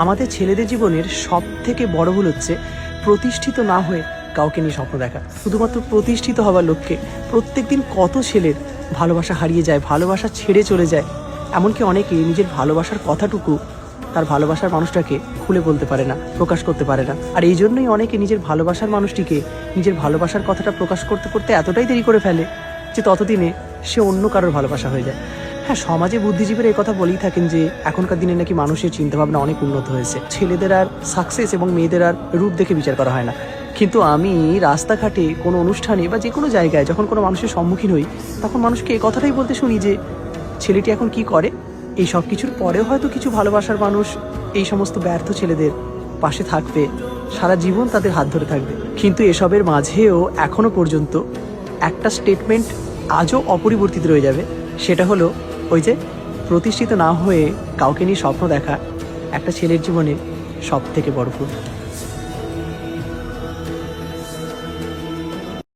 আমাদের ছেলেদের জীবনের সব থেকে বড় ভুল হচ্ছে প্রতিষ্ঠিত না হয়ে কাউকে নিয়ে স্বপ্ন দেখা। শুধুমাত্র প্রতিষ্ঠিত হওয়ার লক্ষ্যে প্রত্যেকদিন কত ছেলের ভালোবাসা হারিয়ে যায়, ভালোবাসা ছেড়ে চলে যায়। এমনকি অনেকে নিজের ভালোবাসার কথাটুকু তার ভালোবাসার মানুষটাকে খুলে বলতে পারে না, প্রকাশ করতে পারে না। আর এই জন্যই অনেকে নিজের ভালোবাসার মানুষটিকে নিজের ভালোবাসার কথাটা প্রকাশ করতে করতে এতটাই দেরি করে ফেলে যে ততদিনে সে অন্য কারোর ভালোবাসা হয়ে যায়। হ্যাঁ, সমাজে বুদ্ধিজীবীরা এই কথা বলেই থাকেন যে এখনকার দিনে নাকি মানুষের চিন্তাভাবনা অনেক উন্নত হয়েছে, ছেলেদের আর সাকসেস এবং মেয়েদের আর রূপ দেখে বিচার করা হয় না। কিন্তু আমি রাস্তাঘাটে কোনো অনুষ্ঠানে বা যে কোনো জায়গায় যখন কোনো মানুষের সম্মুখীন হই, তখন মানুষকে এই কথাটাই বলতে শুনি যে ছেলেটি এখন কি করে। এই সব কিছুর পরেও হয়তো কিছু ভালোবাসার মানুষ এই সমস্ত ব্যর্থ ছেলেদের পাশে থাকবে, সারা জীবন তাদের হাত ধরে থাকবে। কিন্তু এসবের মাঝেও এখনো পর্যন্ত একটা স্টেটমেন্ট আজও অপরিবর্তিত রয়ে যাবে, সেটা হলো ওই যে প্রতিষ্ঠিত না হয়ে কাউকে নিয়ে স্বপ্ন দেখা একটা ছেলের জীবনে সব থেকে বড় ভুল।